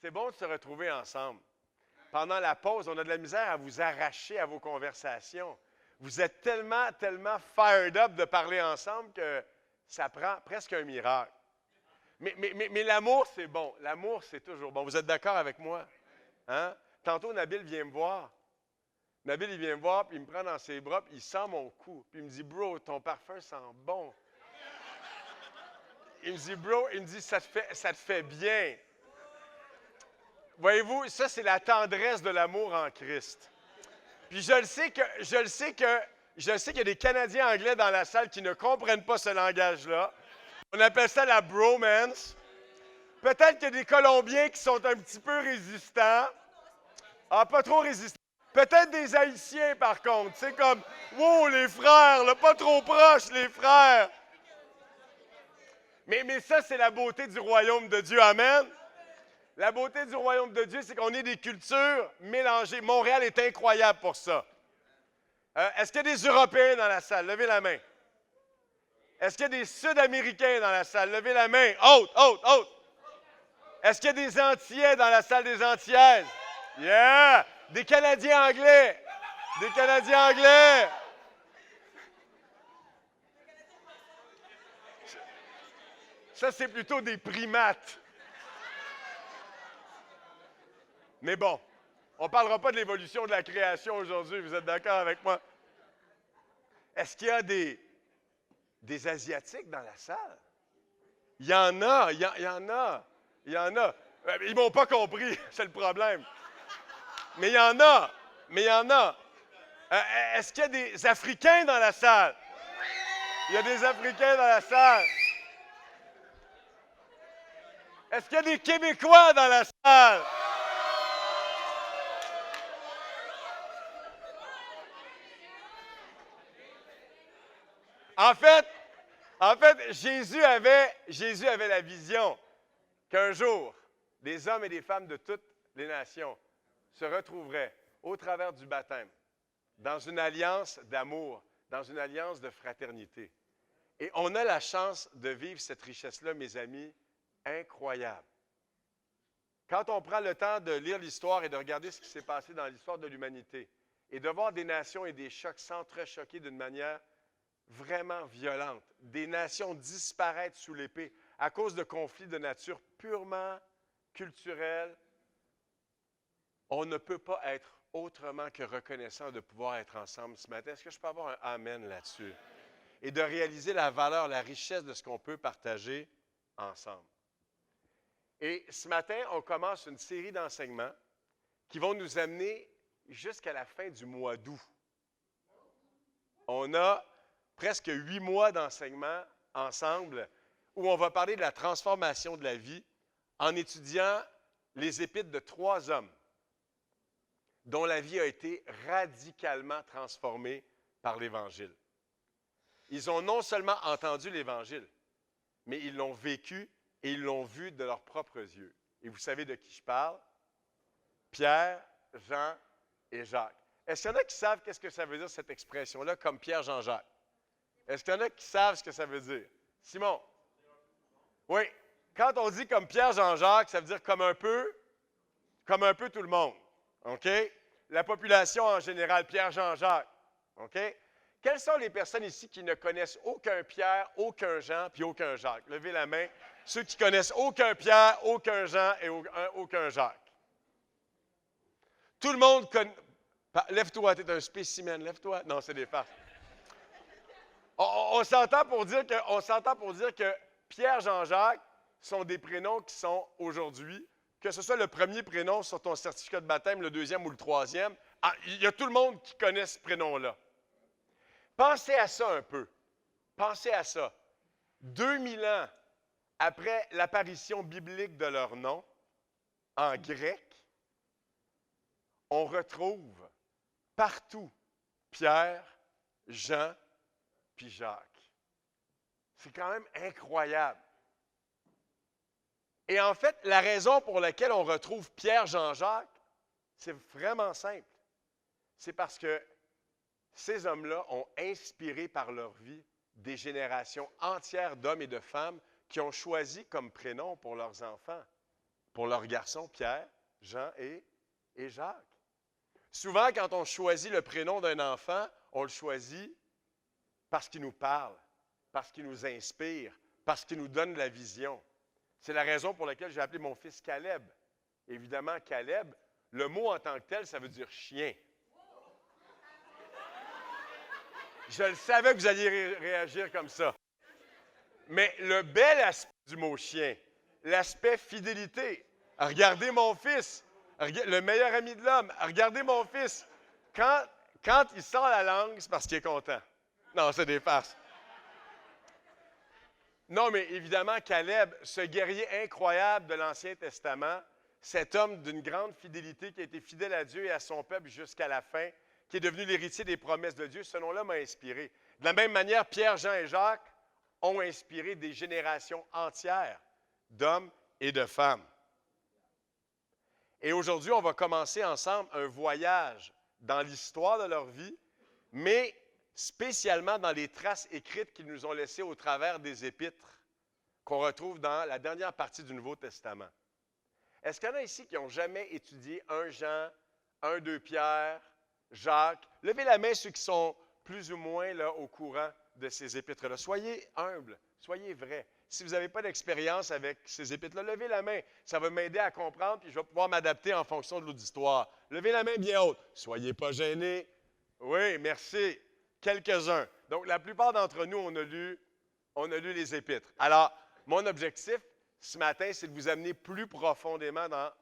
C'est bon de se retrouver ensemble. Pendant la pause, on a de la misère à vous arracher à vos conversations. Vous êtes tellement, tellement fired up de parler ensemble que ça prend presque un miracle. Mais l'amour, c'est bon. L'amour, c'est toujours bon. Vous êtes d'accord avec moi? Hein? Tantôt, Nabil vient me voir. Nabil, il vient me voir, puis il me prend dans ses bras, puis il sent mon cou. Puis il me dit, bro, ton parfum sent bon. Il me dit, bro, il me dit, ça te fait bien. Voyez-vous, ça, c'est la tendresse de l'amour en Christ. Puis je sais qu'il y a des Canadiens anglais dans la salle qui ne comprennent pas ce langage-là. On appelle ça la bromance. Peut-être qu'il y a des Colombiens qui sont un petit peu résistants. Ah, pas trop résistants. Peut-être des Haïtiens, par contre. C'est comme, wow, les frères, là, pas trop proches, les frères. Mais ça, c'est la beauté du royaume de Dieu. Amen. La beauté du royaume de Dieu, c'est qu'on est des cultures mélangées. Montréal est incroyable pour ça. Est-ce qu'il y a des Européens dans la salle? Levez la main. Est-ce qu'il y a des Sud-Américains dans la salle? Levez la main. Haute, haute, haute. Est-ce qu'il y a des Antillais dans la salle des Antillaises? Yeah! Des Canadiens anglais. Des Canadiens anglais. Ça, c'est plutôt des primates. Mais bon, on ne parlera pas de l'évolution de la création aujourd'hui, vous êtes d'accord avec moi? Est-ce qu'il y a des Asiatiques dans la salle? Il y en a, il y en a. Ils ne m'ont pas compris, c'est le problème. Mais il y en a. Est-ce qu'il y a des Africains dans la salle? Il y a des Africains dans la salle. Est-ce qu'il y a des Québécois dans la salle? En fait, Jésus avait la vision qu'un jour, des hommes et des femmes de toutes les nations se retrouveraient au travers du baptême, dans une alliance d'amour, dans une alliance de fraternité. Et on a la chance de vivre cette richesse-là, mes amis, incroyable. Quand on prend le temps de lire l'histoire et de regarder ce qui s'est passé dans l'histoire de l'humanité, et de voir des nations et des chocs s'entrechoquer d'une manière vraiment violente, des nations disparaître sous l'épée à cause de conflits de nature purement culturelle, on ne peut pas être autrement que reconnaissant de pouvoir être ensemble ce matin. Est-ce que je peux avoir un amen là-dessus? Et de réaliser la valeur, la richesse de ce qu'on peut partager ensemble. Et ce matin, on commence une série d'enseignements qui vont nous amener jusqu'à la fin du mois d'août. On a presque 8 mois d'enseignement ensemble où on va parler de la transformation de la vie en étudiant les épîtres de 3 hommes dont la vie a été radicalement transformée par l'Évangile. Ils ont non seulement entendu l'Évangile, mais ils l'ont vécu et ils l'ont vu de leurs propres yeux. Et vous savez de qui je parle? Pierre, Jean et Jacques. Est-ce qu'il y en a qui savent qu'est-ce que ça veut dire cette expression-là, comme Pierre, Jean, Jacques? Est-ce qu'il y en a qui savent ce que ça veut dire? Simon? Oui. Quand on dit comme Pierre, Jean, Jacques, ça veut dire comme un peu tout le monde. OK? La population en général, Pierre, Jean, Jacques. OK? Quelles sont les personnes ici qui ne connaissent aucun Pierre, aucun Jean, puis aucun Jacques? Levez la main. Ceux qui connaissent aucun Pierre, aucun Jean et aucun Jacques. Tout le monde connaît. Lève-toi, tu es un spécimen. Lève-toi. Non, c'est des farces. On s'entend pour dire que Pierre, Jean, Jacques sont des prénoms qui sont aujourd'hui, que ce soit le premier prénom sur ton certificat de baptême, le deuxième ou le troisième, il y a tout le monde qui connaît ce prénom-là. Pensez à ça un peu. Pensez à ça. 2000 ans après l'apparition biblique de leur nom, en grec, on retrouve partout Pierre, Jean, puis Jacques. C'est quand même incroyable. Et en fait, la raison pour laquelle on retrouve Pierre, Jean, Jacques, c'est vraiment simple. C'est parce que ces hommes-là ont inspiré par leur vie des générations entières d'hommes et de femmes qui ont choisi comme prénom pour leurs enfants pour leurs garçons Pierre, Jean et Jacques. Souvent, quand on choisit le prénom d'un enfant, on le choisit parce qu'il nous parle, parce qu'il nous inspire, parce qu'il nous donne de la vision. C'est la raison pour laquelle j'ai appelé mon fils Caleb. Évidemment, Caleb, le mot en tant que tel, ça veut dire chien. Je le savais que vous alliez réagir comme ça. Mais le bel aspect du mot chien, l'aspect fidélité. Regardez mon fils, le meilleur ami de l'homme. Regardez mon fils. Quand il sort la langue, c'est parce qu'il est content. Non, c'est des farces. Non, mais évidemment, Caleb, ce guerrier incroyable de l'Ancien Testament, cet homme d'une grande fidélité qui a été fidèle à Dieu et à son peuple jusqu'à la fin, qui est devenu l'héritier des promesses de Dieu, ce nom-là m'a inspiré. De la même manière, Pierre, Jean et Jacques ont inspiré des générations entières d'hommes et de femmes. Et aujourd'hui, on va commencer ensemble un voyage dans l'histoire de leur vie, mais spécialement dans les traces écrites qu'ils nous ont laissées au travers des épîtres qu'on retrouve dans la dernière partie du Nouveau Testament. Est-ce qu'il y en a ici qui n'ont jamais étudié 1 Jean, 1-2 Pierre, Jacques? Levez la main ceux qui sont plus ou moins là, au courant de ces épîtres-là. Soyez humbles, soyez vrais. Si vous n'avez pas d'expérience avec ces épîtres-là, levez la main. Ça va m'aider à comprendre, puis je vais pouvoir m'adapter en fonction de l'auditoire. Levez la main bien haute. Soyez pas gênés. Oui, merci. Quelques-uns. Donc, la plupart d'entre nous, on a lu les épîtres. Alors, mon objectif ce matin, c'est de vous amener plus profondément dans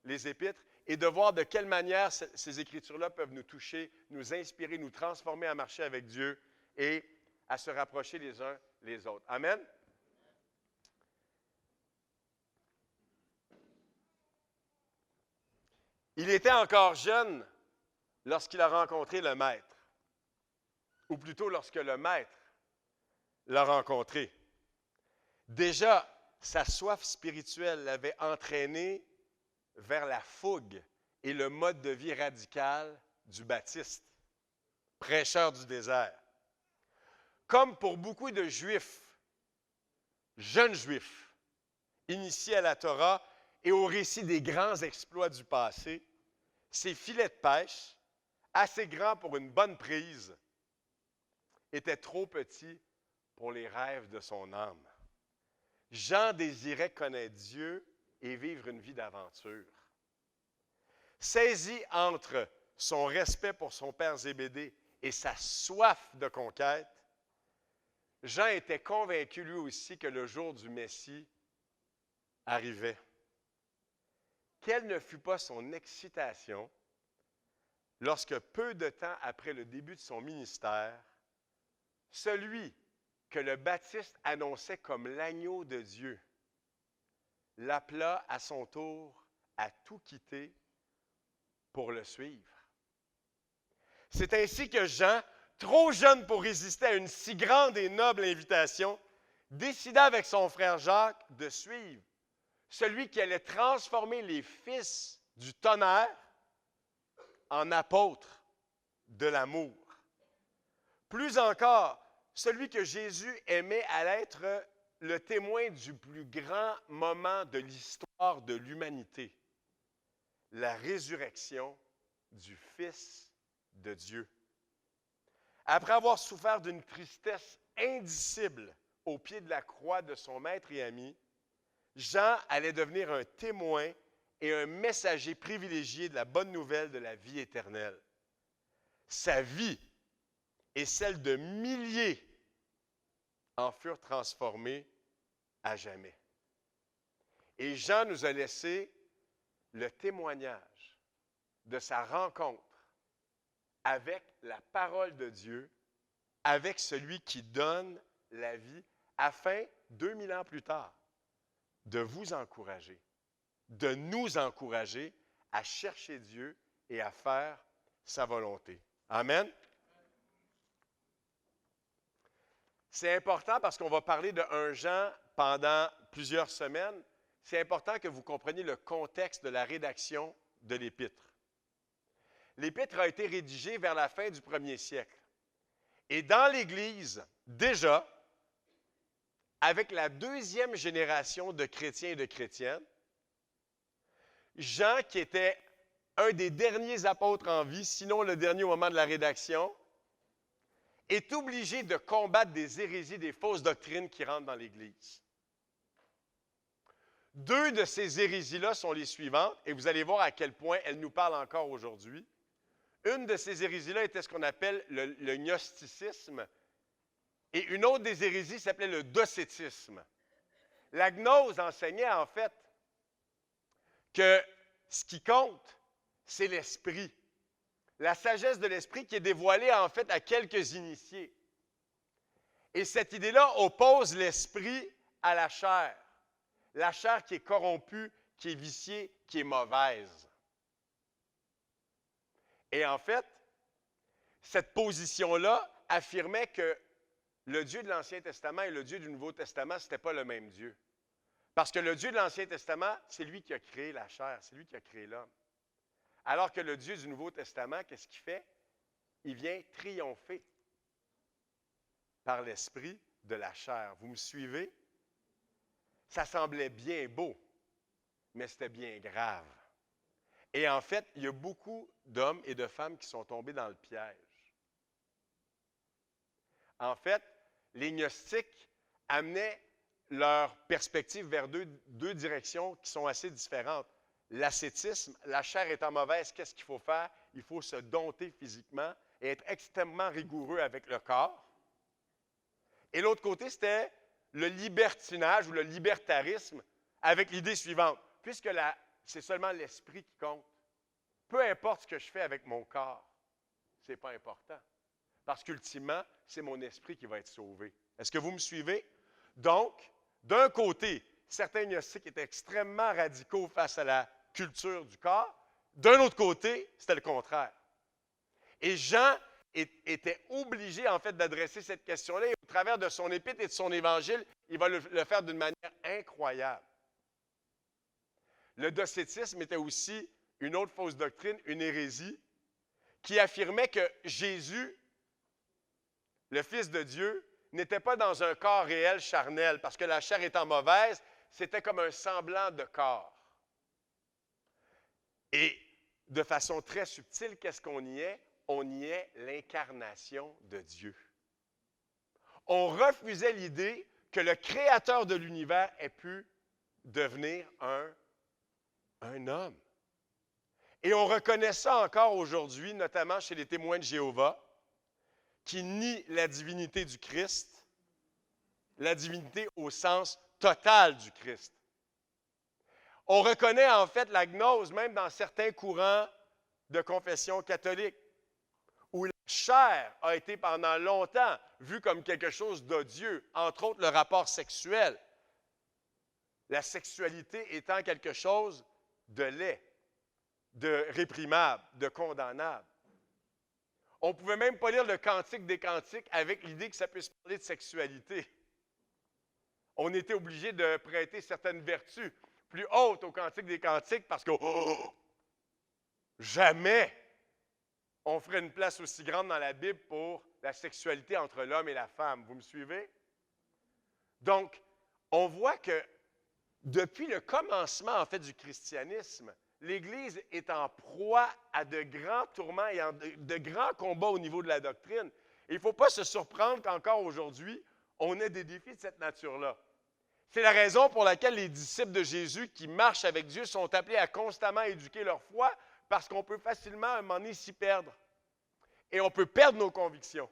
les épîtres et de voir de quelle manière ces écritures-là peuvent nous toucher, nous inspirer, nous transformer à marcher avec Dieu et à se rapprocher les uns les autres. Amen? Il était encore jeune lorsqu'il a rencontré le Maître, ou plutôt lorsque le Maître l'a rencontré. Déjà, sa soif spirituelle l'avait entraîné vers la fougue et le mode de vie radical du Baptiste, prêcheur du désert. Comme pour beaucoup de Juifs, jeunes Juifs, initiés à la Torah et au récit des grands exploits du passé, ses filets de pêche, assez grands pour une bonne prise, étaient trop petits pour les rêves de son âme. Jean désirait connaître Dieu et vivre une vie d'aventure. Saisi entre son respect pour son père Zébédée et sa soif de conquête, Jean était convaincu lui aussi que le jour du Messie arrivait. Quelle ne fut pas son excitation lorsque peu de temps après le début de son ministère, celui que le Baptiste annonçait comme l'agneau de Dieu l'appela à son tour à tout quitter pour le suivre. C'est ainsi que Jean, trop jeune pour résister à une si grande et noble invitation, décida avec son frère Jacques de suivre celui qui allait transformer les fils du tonnerre en apôtres de l'amour. Plus encore, celui que Jésus aimait allait être le témoin du plus grand moment de l'histoire de l'humanité, la résurrection du Fils de Dieu. Après avoir souffert d'une tristesse indicible au pied de la croix de son maître et ami, Jean allait devenir un témoin et un messager privilégié de la bonne nouvelle de la vie éternelle. Sa vie et celle de milliers en furent transformées à jamais. Et Jean nous a laissé le témoignage de sa rencontre avec la parole de Dieu, avec celui qui donne la vie, afin, 2000 ans plus tard, de vous encourager, de nous encourager à chercher Dieu et à faire sa volonté. Amen. C'est important parce qu'on va parler de 1 Jean pendant plusieurs semaines. C'est important que vous compreniez le contexte de la rédaction de l'Épître. L'Épître a été rédigée vers la fin du 1er siècle. Et dans l'Église, déjà, avec la deuxième génération de chrétiens et de chrétiennes, Jean, qui était un des derniers apôtres en vie, sinon le dernier au moment de la rédaction, est obligé de combattre des hérésies, des fausses doctrines qui rentrent dans l'Église. Deux de ces hérésies-là sont les suivantes, et vous allez voir à quel point elles nous parlent encore aujourd'hui. Une de ces hérésies-là était ce qu'on appelle le gnosticisme, et une autre des hérésies s'appelait le docétisme. La gnose enseignait en fait que ce qui compte, c'est l'esprit. La sagesse de l'esprit qui est dévoilée en fait à quelques initiés. Et cette idée-là oppose l'esprit à la chair. La chair qui est corrompue, qui est viciée, qui est mauvaise. Et en fait, cette position-là affirmait que le Dieu de l'Ancien Testament et le Dieu du Nouveau Testament, ce n'était pas le même Dieu. Parce que le Dieu de l'Ancien Testament, c'est lui qui a créé la chair, c'est lui qui a créé l'homme. Alors que le Dieu du Nouveau Testament, qu'est-ce qu'il fait? Il vient triompher par l'esprit de la chair. Vous me suivez? Ça semblait bien beau, mais c'était bien grave. Et en fait, il y a beaucoup d'hommes et de femmes qui sont tombés dans le piège. En fait, les gnostiques amenaient leur perspective vers deux directions qui sont assez différentes. L'ascétisme, la chair étant mauvaise, qu'est-ce qu'il faut faire? Il faut se dompter physiquement et être extrêmement rigoureux avec le corps. Et l'autre côté, c'était le libertinage ou le libertarisme avec l'idée suivante. Puisque c'est seulement l'esprit qui compte, peu importe ce que je fais avec mon corps, ce n'est pas important. Parce qu'ultimement, c'est mon esprit qui va être sauvé. Est-ce que vous me suivez? Donc, d'un côté, certains gnostiques étaient extrêmement radicaux face à la culture du corps. D'un autre côté, c'était le contraire. Et Jean était obligé, en fait, d'adresser cette question-là. Et au travers de son épître et de son évangile, il va le faire d'une manière incroyable. Le docétisme était aussi une autre fausse doctrine, une hérésie, qui affirmait que Jésus, le Fils de Dieu, n'était pas dans un corps réel charnel, parce que la chair étant mauvaise, c'était comme un semblant de corps. Et de façon très subtile, qu'est-ce qu'on niait? On niait l'incarnation de Dieu. On refusait l'idée que le Créateur de l'univers ait pu devenir un homme. Et on reconnaît ça encore aujourd'hui, notamment chez les témoins de Jéhovah, qui nient la divinité du Christ, la divinité au sens total du Christ. On reconnaît en fait la gnose même dans certains courants de confession catholique, où la chair a été pendant longtemps vue comme quelque chose d'odieux, entre autres le rapport sexuel. La sexualité étant quelque chose de laid, de réprimable, de condamnable. On ne pouvait même pas lire le Cantique des Cantiques avec l'idée que ça puisse parler de sexualité. On était obligé de prêter certaines vertus plus hautes au Cantique des Cantiques parce que jamais on ferait une place aussi grande dans la Bible pour la sexualité entre l'homme et la femme. Vous me suivez? Donc, on voit que depuis le commencement, en fait, du christianisme, l'Église est en proie à de grands tourments et de grands combats au niveau de la doctrine. Et il ne faut pas se surprendre qu'encore aujourd'hui, on ait des défis de cette nature-là. C'est la raison pour laquelle les disciples de Jésus qui marchent avec Dieu sont appelés à constamment éduquer leur foi, parce qu'on peut facilement, à un moment donné, s'y perdre. Et on peut perdre nos convictions.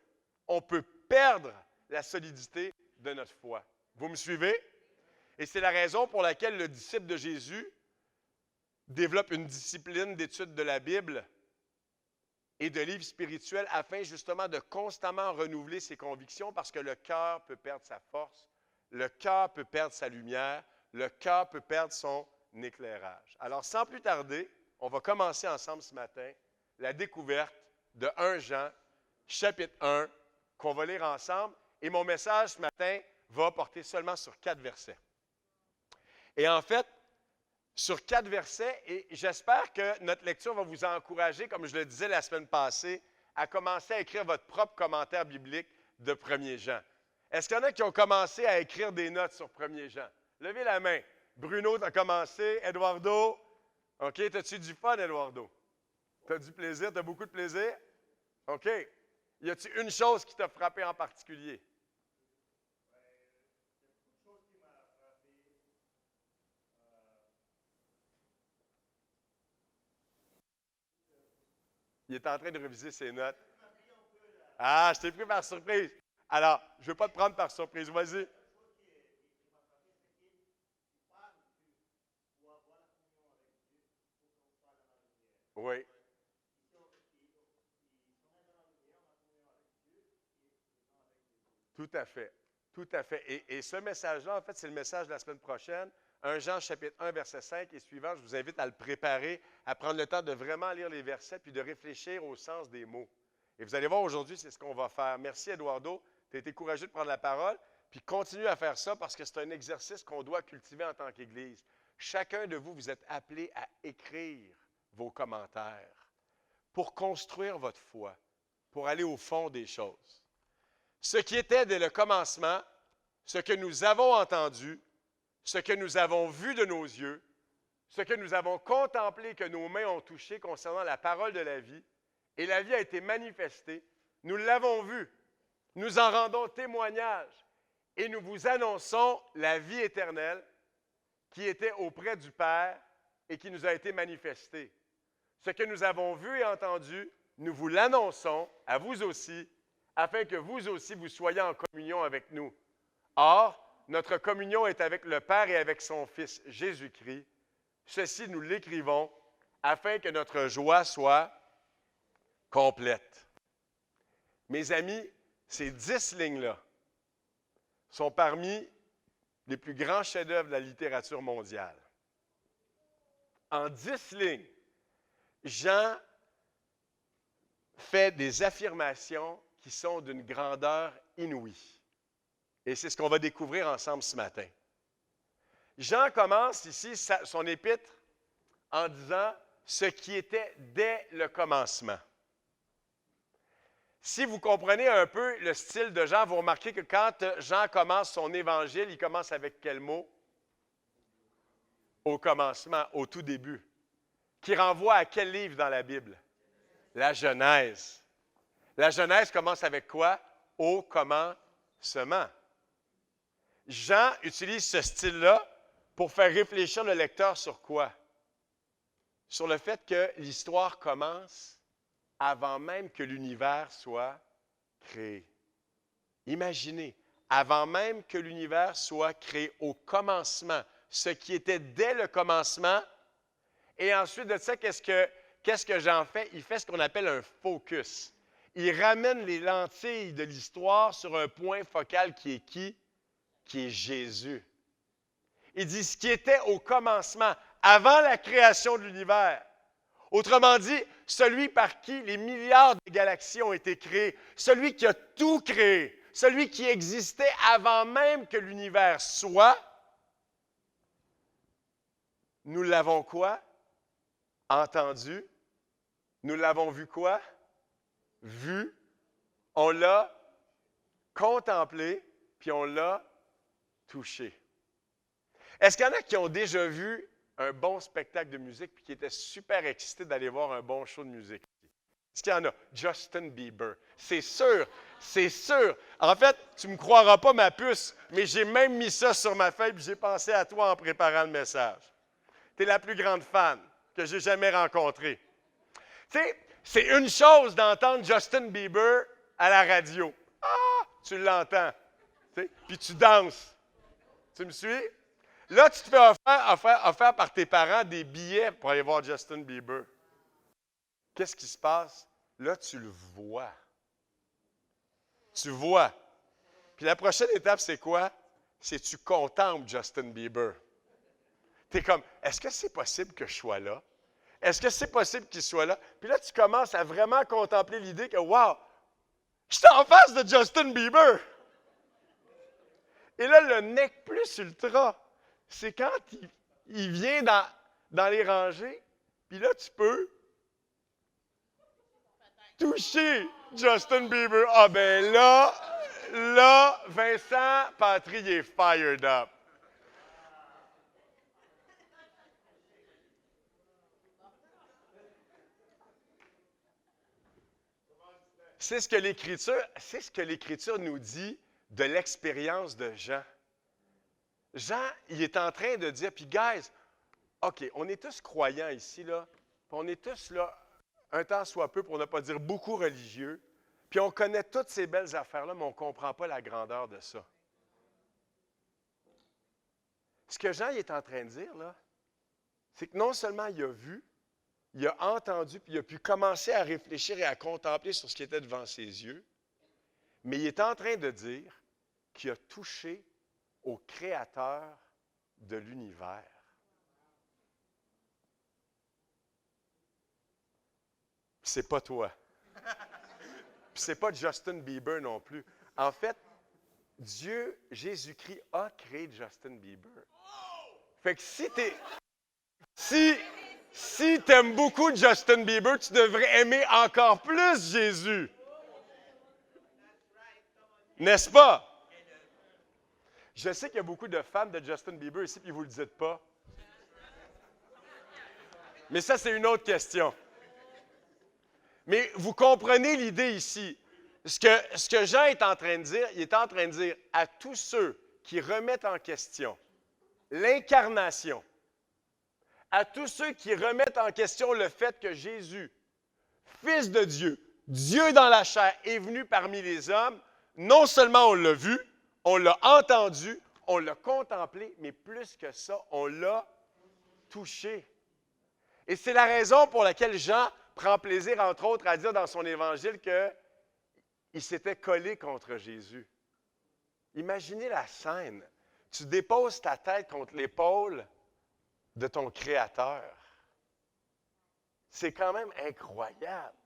On peut perdre la solidité de notre foi. Vous me suivez? Et c'est la raison pour laquelle le disciple de Jésus développe une discipline d'étude de la Bible et de livres spirituels afin justement de constamment renouveler ses convictions parce que le cœur peut perdre sa force, le cœur peut perdre sa lumière, le cœur peut perdre son éclairage. Alors, sans plus tarder, on va commencer ensemble ce matin la découverte de 1 Jean, chapitre 1, qu'on va lire ensemble. Et mon message ce matin va porter seulement sur 4 versets. Et en fait, sur 4 versets, et j'espère que notre lecture va vous encourager, comme je le disais la semaine passée, à commencer à écrire votre propre commentaire biblique de 1er Jean. Est-ce qu'il y en a qui ont commencé à écrire des notes sur 1er Jean? Levez la main. Bruno, tu as commencé. Eduardo? OK? T'as-tu du fun, Eduardo? T'as du plaisir? T'as beaucoup de plaisir? OK. Y a-t-il une chose qui t'a frappé en particulier? Il est en train de réviser ses notes. Ah, je t'ai pris par surprise. Alors, je ne veux pas te prendre par surprise. Vas-y. Oui, tout à fait. Tout à fait. Et ce message-là, en fait, c'est le message de la semaine prochaine. 1 Jean chapitre 1, verset 5 et suivant. Je vous invite à le préparer, à prendre le temps de vraiment lire les versets puis de réfléchir au sens des mots. Et vous allez voir aujourd'hui, c'est ce qu'on va faire. Merci, Eduardo. Tu as été courageux de prendre la parole. Puis continue à faire ça parce que c'est un exercice qu'on doit cultiver en tant qu'Église. Chacun de vous, vous êtes appelé à écrire vos commentaires pour construire votre foi, pour aller au fond des choses. Ce qui était dès le commencement, ce que nous avons entendu, ce que nous avons vu de nos yeux, ce que nous avons contemplé, que nos mains ont touché concernant la parole de la vie, et la vie a été manifestée, nous l'avons vu, nous en rendons témoignage, et nous vous annonçons la vie éternelle qui était auprès du Père et qui nous a été manifestée. Ce que nous avons vu et entendu, nous vous l'annonçons à vous aussi, afin que vous aussi vous soyez en communion avec nous. Or, notre communion est avec le Père et avec son Fils Jésus-Christ. Ceci, nous l'écrivons afin que notre joie soit complète. Mes amis, ces 10 lignes-là sont parmi les plus grands chefs-d'œuvre de la littérature mondiale. En 10 lignes, Jean fait des affirmations qui sont d'une grandeur inouïe. Et c'est ce qu'on va découvrir ensemble ce matin. Jean commence ici son épître en disant ce qui était dès le commencement. Si vous comprenez un peu le style de Jean, vous remarquez que quand Jean commence son évangile, il commence avec quel mot? Au commencement, au tout début. Qui renvoie à quel livre dans la Bible? La Genèse. La Genèse commence avec quoi? Au commencement. Jean utilise ce style-là pour faire réfléchir le lecteur sur quoi? Sur le fait que l'histoire commence avant même que l'univers soit créé. Imaginez, avant même que l'univers soit créé, au commencement, ce qui était dès le commencement. Et ensuite de ça, qu'est-ce que Jean fait? Il fait ce qu'on appelle un focus. Il ramène les lentilles de l'histoire sur un point focal qui est qui? Qui est Jésus. Il dit ce qui était au commencement, avant la création de l'univers. Autrement dit, celui par qui les milliards de galaxies ont été créées, celui qui a tout créé, celui qui existait avant même que l'univers soit, nous l'avons quoi? Entendu. Nous l'avons vu quoi? Vu. On l'a contemplé, puis on l'a touché. Est-ce qu'il y en a qui ont déjà vu un bon spectacle de musique puis qui étaient super excités d'aller voir un bon show de musique? Est-ce qu'il y en a? Justin Bieber. C'est sûr, c'est sûr. En fait, tu ne me croiras pas, ma puce, mais j'ai même mis ça sur ma feuille puis j'ai pensé à toi en préparant le message. Tu es la plus grande fan que j'ai jamais rencontrée. Tu sais, c'est une chose d'entendre Justin Bieber à la radio. Ah, tu l'entends. Puis tu danses. Tu me suis? Là, tu te fais offert par tes parents des billets pour aller voir Justin Bieber. Qu'est-ce qui se passe? Là, tu le vois. Tu vois. Puis la prochaine étape, c'est quoi? C'est tu contemples Justin Bieber. Tu es comme, est-ce que c'est possible que je sois là? Est-ce que c'est possible qu'il soit là? Puis là, tu commences à vraiment contempler l'idée que, wow, je suis en face de Justin Bieber. Et là, le nec plus ultra, c'est quand il vient dans les rangées, puis là, tu peux toucher Justin Bieber. Ah ben là, Vincent Patry est fired up. C'est ce que l'Écriture nous dit de l'expérience de Jean. Jean, il est en train de dire, puis guys, OK, on est tous croyants ici, là, puis on est tous là, un temps soit peu, pour ne pas dire beaucoup religieux, puis on connaît toutes ces belles affaires-là, mais on ne comprend pas la grandeur de ça. Ce que Jean est en train de dire, là, c'est que non seulement il a vu, il a entendu, puis il a pu commencer à réfléchir et à contempler sur ce qui était devant ses yeux, mais il est en train de dire qu'il a touché au Créateur de l'univers. C'est pas toi. Puis c'est pas Justin Bieber non plus. En fait, Dieu, Jésus-Christ, a créé Justin Bieber. Fait que si t'aimes beaucoup Justin Bieber, tu devrais aimer encore plus Jésus. N'est-ce pas? Je sais qu'il y a beaucoup de fans de Justin Bieber ici, puis vous ne le dites pas. Mais ça, c'est une autre question. Mais vous comprenez l'idée ici. Ce que Jean est en train de dire, il est en train de dire à tous ceux qui remettent en question l'incarnation, à tous ceux qui remettent en question le fait que Jésus, Fils de Dieu, Dieu dans la chair, est venu parmi les hommes, non seulement on l'a vu, on l'a entendu, on l'a contemplé, mais plus que ça, on l'a touché. Et c'est la raison pour laquelle Jean prend plaisir, entre autres, à dire dans son évangile qu'il s'était collé contre Jésus. Imaginez la scène. Tu déposes ta tête contre l'épaule de ton Créateur. C'est quand même incroyable.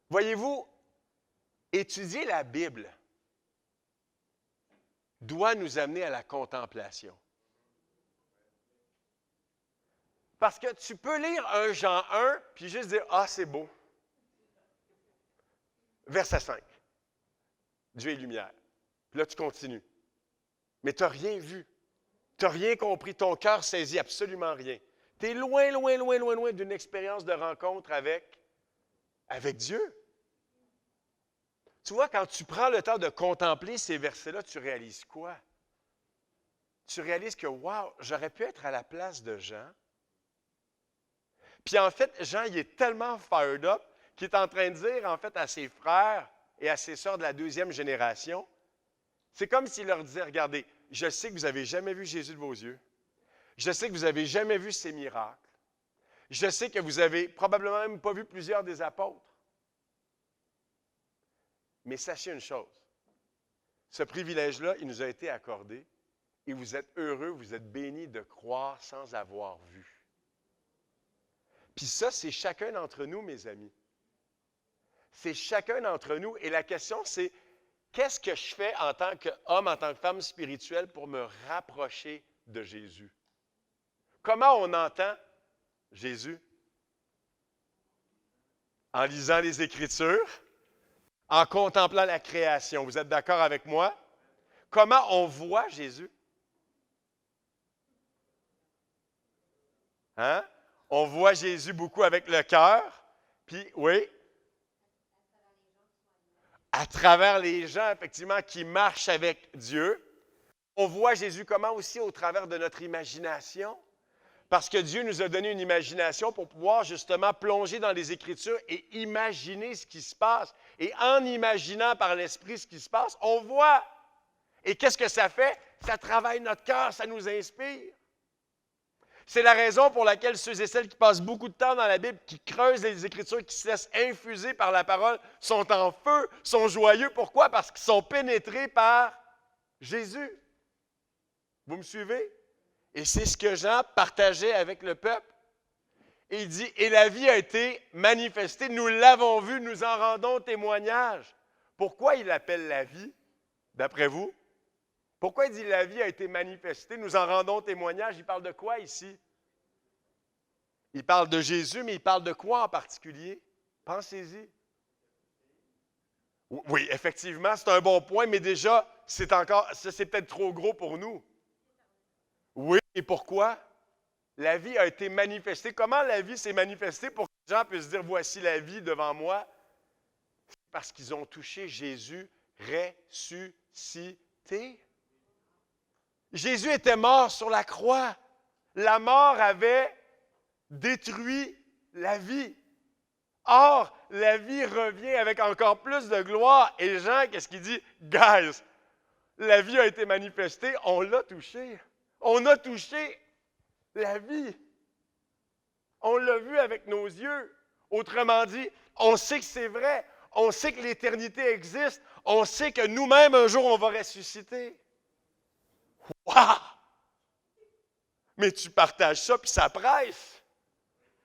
Voyez-vous, étudier la Bible doit nous amener à la contemplation. Parce que tu peux lire un Jean 1 puis juste dire « Ah, c'est beau ». Verset 5. Dieu est lumière. Puis là, tu continues. Mais tu n'as rien vu. Tu n'as rien compris. Ton cœur saisit absolument rien. Tu es loin, loin, loin, loin, loin d'une expérience de rencontre avec Dieu. Tu vois, quand tu prends le temps de contempler ces versets-là, tu réalises quoi? Tu réalises que, wow, j'aurais pu être à la place de Jean. Puis en fait, Jean, il est tellement fired up qu'il est en train de dire, en fait, à ses frères et à ses sœurs de la deuxième génération, c'est comme s'il leur disait, regardez, je sais que vous n'avez jamais vu Jésus de vos yeux. Je sais que vous n'avez jamais vu ses miracles. Je sais que vous n'avez probablement même pas vu plusieurs des apôtres. Mais sachez une chose, ce privilège-là, il nous a été accordé et vous êtes heureux, vous êtes bénis de croire sans avoir vu. Puis ça, c'est chacun d'entre nous, mes amis. C'est chacun d'entre nous. Et la question, c'est qu'est-ce que je fais en tant qu'homme, en tant que femme spirituelle pour me rapprocher de Jésus? Comment on entend Jésus? En lisant les Écritures, en contemplant la création. Vous êtes d'accord avec moi? Comment on voit Jésus? Hein? On voit Jésus beaucoup avec le cœur, puis oui, à travers les gens, effectivement, qui marchent avec Dieu. On voit Jésus comment aussi au travers de notre imagination, parce que Dieu nous a donné une imagination pour pouvoir justement plonger dans les Écritures et imaginer ce qui se passe. Et en imaginant par l'Esprit ce qui se passe, on voit. Et qu'est-ce que ça fait? Ça travaille notre cœur, ça nous inspire. C'est la raison pour laquelle ceux et celles qui passent beaucoup de temps dans la Bible, qui creusent les Écritures, qui se laissent infuser par la parole, sont en feu, sont joyeux. Pourquoi? Parce qu'ils sont pénétrés par Jésus. Vous me suivez? Et c'est ce que Jean partageait avec le peuple. Et il dit, et la vie a été manifestée, nous l'avons vue, nous en rendons témoignage. Pourquoi il l'appelle la vie, d'après vous? Pourquoi il dit la vie a été manifestée, nous en rendons témoignage? Il parle de quoi ici? Il parle de Jésus, mais il parle de quoi en particulier? Pensez-y. Oui, effectivement, c'est un bon point, mais déjà, c'est peut-être trop gros pour nous. Oui, et pourquoi? La vie a été manifestée. Comment la vie s'est manifestée pour que les gens puissent dire, voici la vie devant moi? Parce qu'ils ont touché Jésus ressuscité. Jésus était mort sur la croix. La mort avait détruit la vie. Or, la vie revient avec encore plus de gloire. Et Jean, qu'est-ce qu'il dit? Guys, la vie a été manifestée, on l'a touchée. On a touché la vie. On l'a vu avec nos yeux. Autrement dit, on sait que c'est vrai. On sait que l'éternité existe. On sait que nous-mêmes, un jour, on va ressusciter. Wow! Mais tu partages ça, puis ça presse.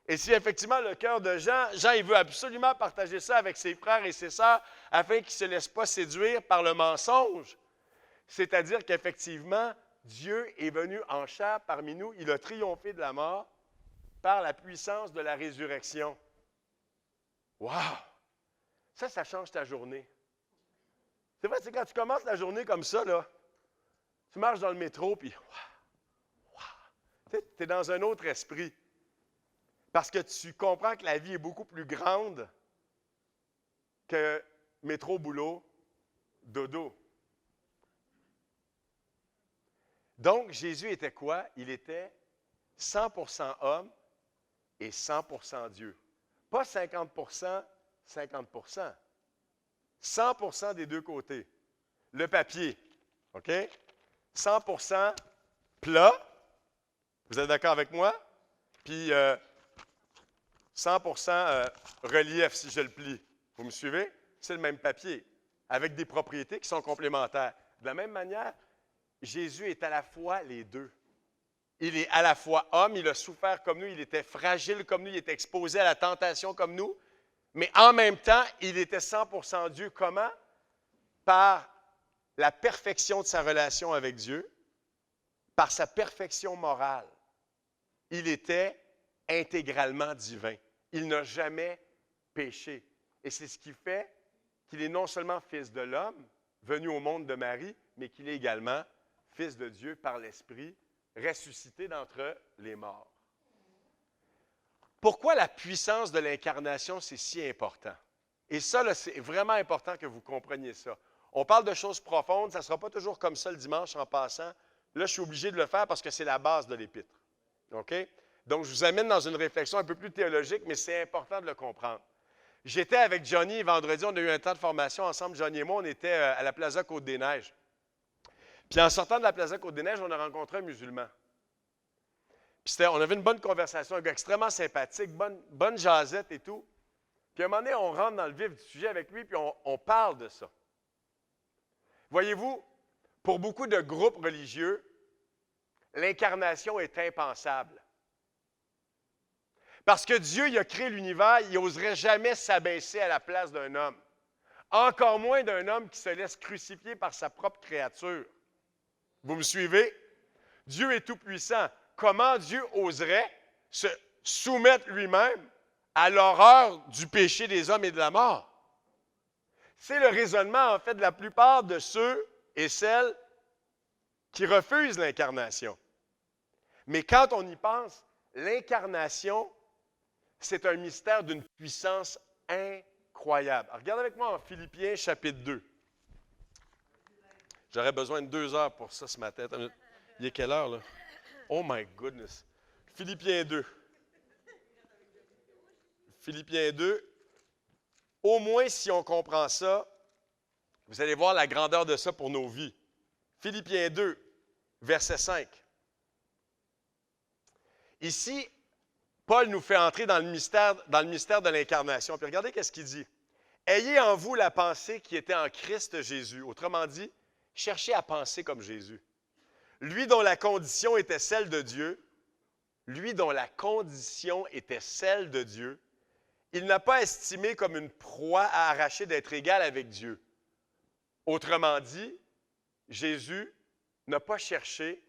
Et si effectivement le cœur de Jean, il veut absolument partager ça avec ses frères et ses sœurs afin qu'ils ne se laissent pas séduire par le mensonge. C'est-à-dire qu'effectivement, Dieu est venu en chair parmi nous. Il a triomphé de la mort par la puissance de la résurrection. Wow! Ça change ta journée. C'est vrai, c'est quand tu commences la journée comme ça, là, tu marches dans le métro, puis tu es dans un autre esprit. Parce que tu comprends que la vie est beaucoup plus grande que métro, boulot, dodo. Donc, Jésus était quoi? Il était 100% homme et 100% Dieu. Pas 50%, 50%. 100% des deux côtés. Le papier, OK? 100% plat. Vous êtes d'accord avec moi? Puis 100% relief si je le plie. Vous me suivez? C'est le même papier, avec des propriétés qui sont complémentaires. De la même manière, Jésus est à la fois les deux. Il est à la fois homme, il a souffert comme nous, il était fragile comme nous, il était exposé à la tentation comme nous, mais en même temps, il était 100% Dieu. Comment? Par la perfection de sa relation avec Dieu, par sa perfection morale. Il était intégralement divin. Il n'a jamais péché. Et c'est ce qui fait qu'il est non seulement fils de l'homme, venu au monde de Marie, mais qu'il est également fils de Dieu par l'Esprit, ressuscité d'entre les morts. Pourquoi la puissance de l'incarnation, c'est si important? Et ça, là, c'est vraiment important que vous compreniez ça. On parle de choses profondes, ça ne sera pas toujours comme ça le dimanche en passant. Là, je suis obligé de le faire parce que c'est la base de l'Épître. OK? Donc, je vous amène dans une réflexion un peu plus théologique, mais c'est important de le comprendre. J'étais avec Johnny vendredi, on a eu un temps de formation ensemble, Johnny et moi, on était à la Plaza Côte-des-Neiges. Puis en sortant de la Plaza Côte-des-Neiges, on a rencontré un musulman. Puis on avait une bonne conversation, un gars extrêmement sympathique, bonne jasette et tout. Puis à un moment donné, on rentre dans le vif du sujet avec lui, puis on parle de ça. Voyez-vous, pour beaucoup de groupes religieux, l'incarnation est impensable. Parce que Dieu, il a créé l'univers, il n'oserait jamais s'abaisser à la place d'un homme. Encore moins d'un homme qui se laisse crucifier par sa propre créature. Vous me suivez? Dieu est tout-puissant. Comment Dieu oserait se soumettre lui-même à l'horreur du péché des hommes et de la mort? C'est le raisonnement, en fait, de la plupart de ceux et celles qui refusent l'incarnation. Mais quand on y pense, l'incarnation, c'est un mystère d'une puissance incroyable. Alors, regardez avec moi en Philippiens chapitre 2. J'aurais besoin de 2 heures pour ça ce matin. Il est quelle heure, là? Oh my goodness. Philippiens 2. Philippiens 2. Au moins, si on comprend ça, vous allez voir la grandeur de ça pour nos vies. Philippiens 2, verset 5. Ici, Paul nous fait entrer dans le mystère de l'incarnation. Puis regardez qu'est-ce qu'il dit. Ayez en vous la pensée qui était en Christ Jésus. Autrement dit, cherchez à penser comme Jésus. Lui dont la condition était celle de Dieu, il n'a pas estimé comme une proie à arracher d'être égal avec Dieu. Autrement dit, Jésus n'a pas cherché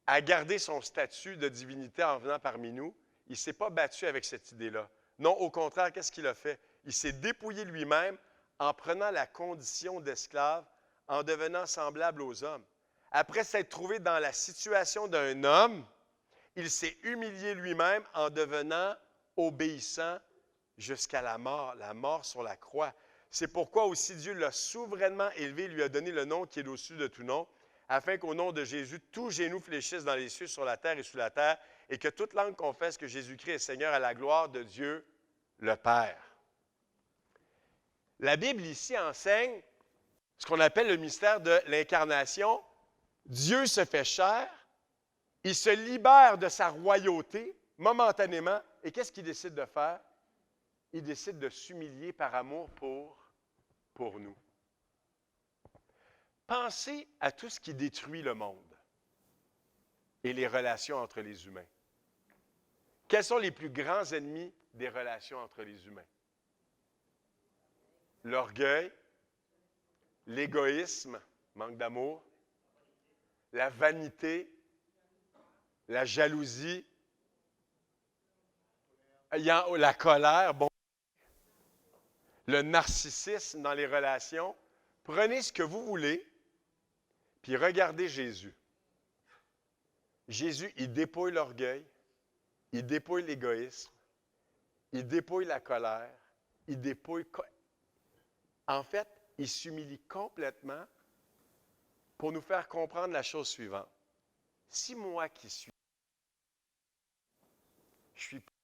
à garder son statut de divinité en venant parmi nous. Il ne s'est pas battu avec cette idée-là. Non, au contraire, qu'est-ce qu'il a fait? Il s'est dépouillé lui-même en prenant la condition d'esclave, en devenant semblable aux hommes. Après s'être trouvé dans la situation d'un homme, il s'est humilié lui-même en devenant obéissant jusqu'à la mort sur la croix. C'est pourquoi aussi Dieu l'a souverainement élevé, lui a donné le nom qui est au-dessus de tout nom, afin qu'au nom de Jésus, tout genou fléchisse dans les cieux, sur la terre et sous la terre, et que toute langue confesse que Jésus-Christ est Seigneur à la gloire de Dieu le Père. La Bible ici enseigne ce qu'on appelle le mystère de l'incarnation. Dieu se fait chair, il se libère de sa royauté momentanément, et qu'est-ce qu'il décide de faire? Il décide de s'humilier par amour pour nous. Pensez à tout ce qui détruit le monde et les relations entre les humains. Quels sont les plus grands ennemis des relations entre les humains? L'orgueil, l'égoïsme, manque d'amour, la vanité, la jalousie, la colère, le narcissisme dans les relations. Prenez ce que vous voulez, puis regardez Jésus. Jésus, il dépouille l'orgueil, il dépouille l'égoïsme, il dépouille la colère, il dépouille... En fait, il s'humilie complètement pour nous faire comprendre la chose suivante. Si moi qui suis, je suis prêt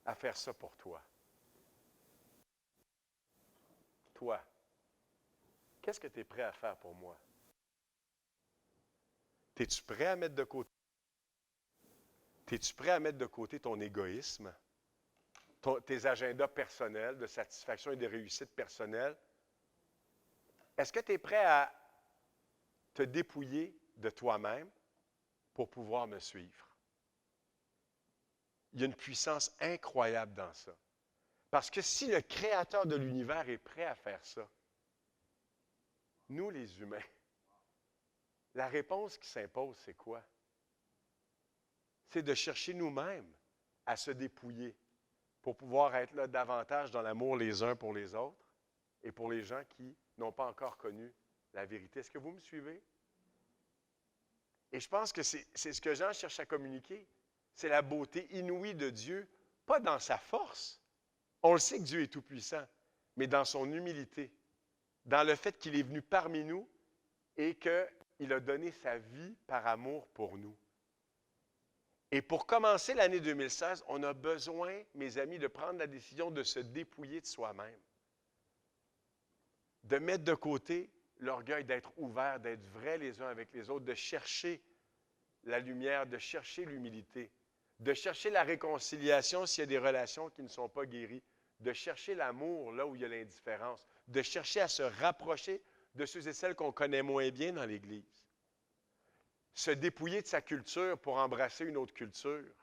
à faire ça pour toi. Toi, qu'est-ce que tu es prêt à faire pour moi? Es-tu prêt à mettre de côté? Es-tu prêt à mettre de côté ton égoïsme, tes agendas personnels de satisfaction et de réussite personnelle? Est-ce que tu es prêt à te dépouiller de toi-même pour pouvoir me suivre? Il y a une puissance incroyable dans ça. Parce que si le Créateur de l'univers est prêt à faire ça, nous les humains, la réponse qui s'impose, c'est quoi? C'est de chercher nous-mêmes à se dépouiller pour pouvoir être là davantage dans l'amour les uns pour les autres et pour les gens qui n'ont pas encore connu la vérité. Est-ce que vous me suivez? Et je pense que c'est ce que Jean cherche à communiquer. C'est la beauté inouïe de Dieu, pas dans sa force. On le sait que Dieu est tout-puissant, mais dans son humilité, dans le fait qu'il est venu parmi nous et qu'il a donné sa vie par amour pour nous. Et pour commencer l'année 2016, on a besoin, mes amis, de prendre la décision de se dépouiller de soi-même, de mettre de côté l'orgueil, d'être ouvert, d'être vrai les uns avec les autres, de chercher la lumière, de chercher l'humilité, de chercher la réconciliation s'il y a des relations qui ne sont pas guéries, de chercher l'amour là où il y a l'indifférence, de chercher à se rapprocher de ceux et celles qu'on connaît moins bien dans l'Église. Se dépouiller de sa culture pour embrasser une autre culture.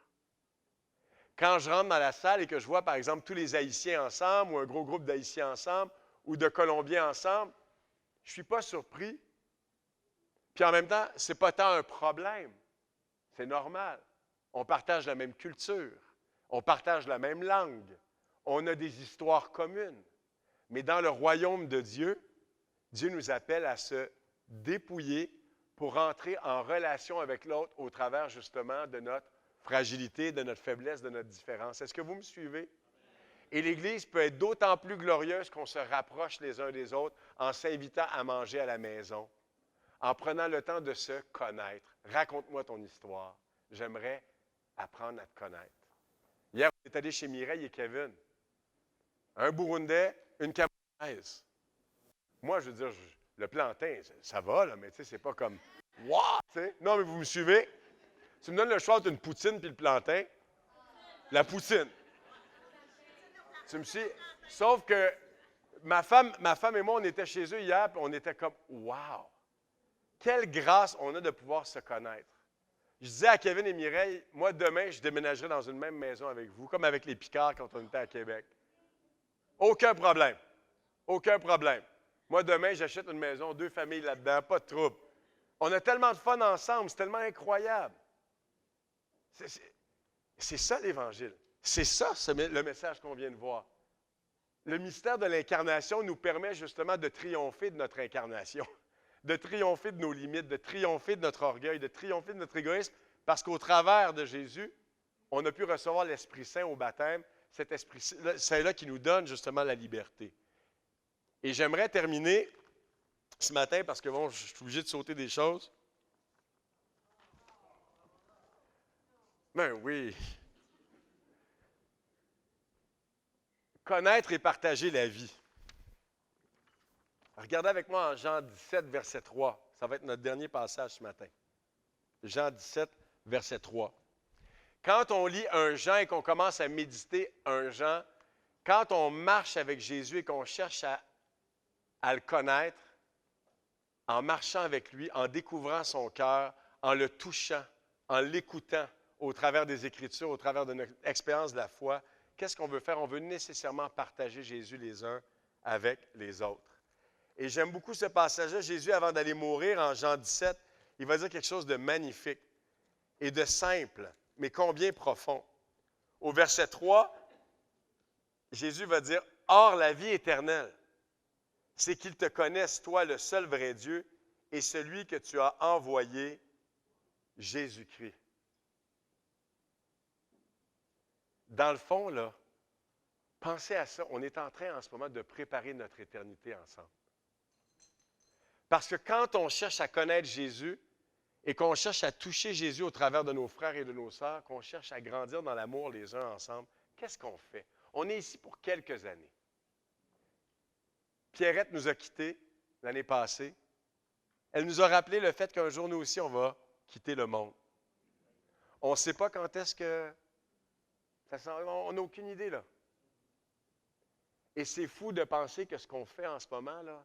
Quand je rentre dans la salle et que je vois, par exemple, tous les Haïtiens ensemble ou un gros groupe d'Haïtiens ensemble ou de Colombiens ensemble, je ne suis pas surpris. Puis en même temps, ce n'est pas tant un problème. C'est normal. On partage la même culture. On partage la même langue. On a des histoires communes. Mais dans le royaume de Dieu, Dieu nous appelle à se dépouiller pour entrer en relation avec l'autre au travers justement de notre fragilité, de notre faiblesse, de notre différence. Est-ce que vous me suivez? Et l'Église peut être d'autant plus glorieuse qu'on se rapproche les uns des autres en s'invitant à manger à la maison, en prenant le temps de se connaître. Raconte-moi ton histoire. J'aimerais apprendre à te connaître. Hier, on est allé chez Mireille et Kevin. Un Burundais, une Camerounaise. Moi, je veux dire, le plantain, ça va, là, mais tu sais, c'est pas comme « Wow! » Non, mais vous me suivez? Tu me donnes le choix entre une poutine puis le plantain. La poutine. Tu me suis? Sauf que ma femme et moi, on était chez eux hier, puis on était comme « Wow! » Quelle grâce on a de pouvoir se connaître. Je disais à Kevin et Mireille, moi, demain, je déménagerai dans une même maison avec vous, comme avec les Picards quand on était à Québec. Aucun problème. Aucun problème. Moi, demain, j'achète une maison, 2 familles là-dedans, pas de trouble. On a tellement de fun ensemble, c'est tellement incroyable. C'est ça l'Évangile. C'est ça le message qu'on vient de voir. Le mystère de l'incarnation nous permet justement de triompher de notre incarnation, de triompher de nos limites, de triompher de notre orgueil, de triompher de notre égoïsme, parce qu'au travers de Jésus, on a pu recevoir l'Esprit Saint au baptême, cet Esprit Saint-là qui nous donne justement la liberté. Et j'aimerais terminer ce matin parce que bon, je suis obligé de sauter des choses. Ben oui. Connaître et partager la vie. Regardez avec moi en Jean 17, verset 3. Ça va être notre dernier passage ce matin. Jean 17, verset 3. Quand on lit un Jean et qu'on commence à méditer un Jean, quand on marche avec Jésus et qu'on cherche à le connaître, en marchant avec lui, en découvrant son cœur, en le touchant, en l'écoutant au travers des Écritures, au travers de notre expérience de la foi, qu'est-ce qu'on veut faire? On veut nécessairement partager Jésus les uns avec les autres. Et j'aime beaucoup ce passage-là. Jésus, avant d'aller mourir, en Jean 17, il va dire quelque chose de magnifique et de simple, mais combien profond. Au verset 3, Jésus va dire, « Or, la vie éternelle, c'est qu'ils te connaissent, toi, le seul vrai Dieu, et celui que tu as envoyé, Jésus-Christ. » Dans le fond, là, pensez à ça. On est en train en ce moment de préparer notre éternité ensemble. Parce que quand on cherche à connaître Jésus et qu'on cherche à toucher Jésus au travers de nos frères et de nos sœurs, qu'on cherche à grandir dans l'amour les uns ensemble, qu'est-ce qu'on fait? On est ici pour quelques années. Pierrette nous a quittés l'année passée. Elle nous a rappelé le fait qu'un jour, nous aussi, on va quitter le monde. On ne sait pas quand est-ce que ça s'en va. On n'a aucune idée, là. Et c'est fou de penser que ce qu'on fait en ce moment, là,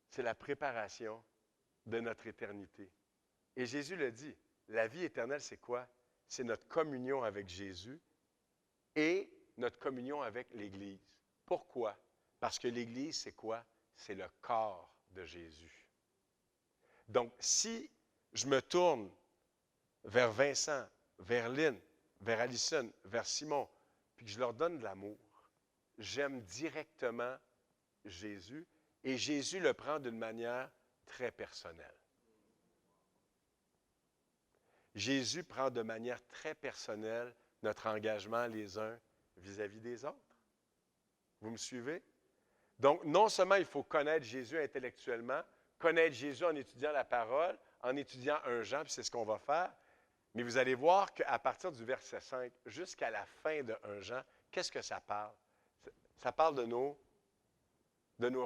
c'est la préparation de notre éternité. Et Jésus le dit, la vie éternelle, c'est quoi? C'est notre communion avec Jésus et notre communion avec l'Église. Pourquoi? Parce que l'Église, c'est quoi? C'est le corps de Jésus. Donc, si je me tourne vers Vincent, vers Lynn, vers Alison, vers Simon, puis que je leur donne de l'amour, j'aime directement Jésus et Jésus le prend d'une manière très personnelle. Jésus prend de manière très personnelle notre engagement les uns vis-à-vis des autres. Vous me suivez? Donc, non seulement il faut connaître Jésus intellectuellement, connaître Jésus en étudiant la parole, en étudiant un Jean, puis c'est ce qu'on va faire, mais vous allez voir qu'à partir du verset 5 jusqu'à la fin de 1 Jean, qu'est-ce que ça parle? Ça parle de nos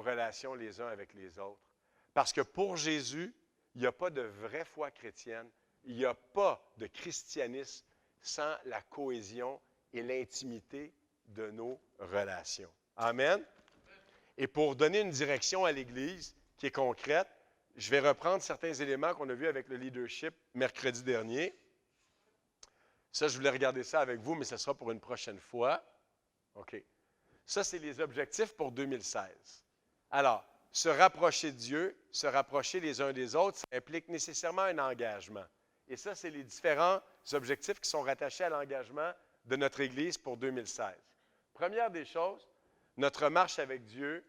relations les uns avec les autres. Parce que pour Jésus, il n'y a pas de vraie foi chrétienne, il n'y a pas de christianisme sans la cohésion et l'intimité de nos relations. Amen. Et pour donner une direction à l'Église qui est concrète, je vais reprendre certains éléments qu'on a vus avec le leadership mercredi dernier. Ça, je voulais regarder ça avec vous, mais ce sera pour une prochaine fois. OK. Ça, c'est les objectifs pour 2016. Alors, se rapprocher de Dieu, se rapprocher les uns des autres, ça implique nécessairement un engagement. Et ça, c'est les différents objectifs qui sont rattachés à l'engagement de notre Église pour 2016. Première des choses, notre marche avec Dieu,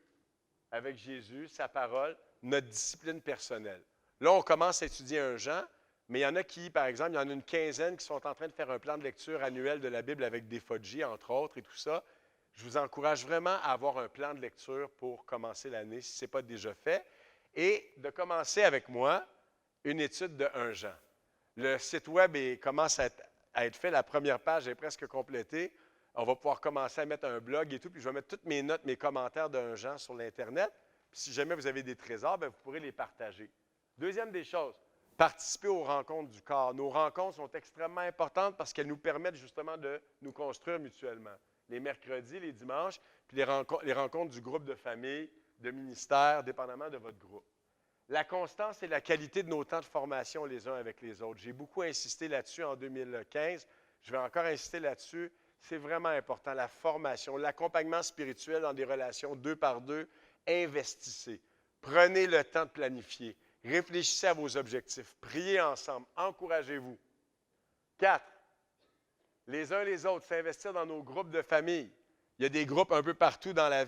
avec Jésus, sa parole, notre discipline personnelle. Là, on commence à étudier un Jean, mais il y en a qui, par exemple, il y en a une quinzaine qui sont en train de faire un plan de lecture annuel de la Bible avec des FODJ, entre autres, et tout ça. Je vous encourage vraiment à avoir un plan de lecture pour commencer l'année, si ce n'est pas déjà fait, et de commencer avec moi une étude de 1 Jean. Le site web commence à être fait, la première page est presque complétée. On va pouvoir commencer à mettre un blog et tout, puis je vais mettre toutes mes notes, mes commentaires d'1 Jean sur l'Internet. Puis si jamais vous avez des trésors, bien, vous pourrez les partager. Deuxième des choses, participer aux rencontres du corps. Nos rencontres sont extrêmement importantes parce qu'elles nous permettent justement de nous construire mutuellement. Les mercredis, les dimanches, puis les rencontres du groupe de famille, de ministère, dépendamment de votre groupe. La constance et la qualité de nos temps de formation les uns avec les autres. J'ai beaucoup insisté là-dessus en 2015. Je vais encore insister là-dessus. C'est vraiment important, la formation, l'accompagnement spirituel dans des relations 2 par 2. Investissez. Prenez le temps de planifier. Réfléchissez à vos objectifs. Priez ensemble. Encouragez-vous. 4. Les uns les autres, s'investir dans nos groupes de famille. Il y a des groupes un peu partout dans la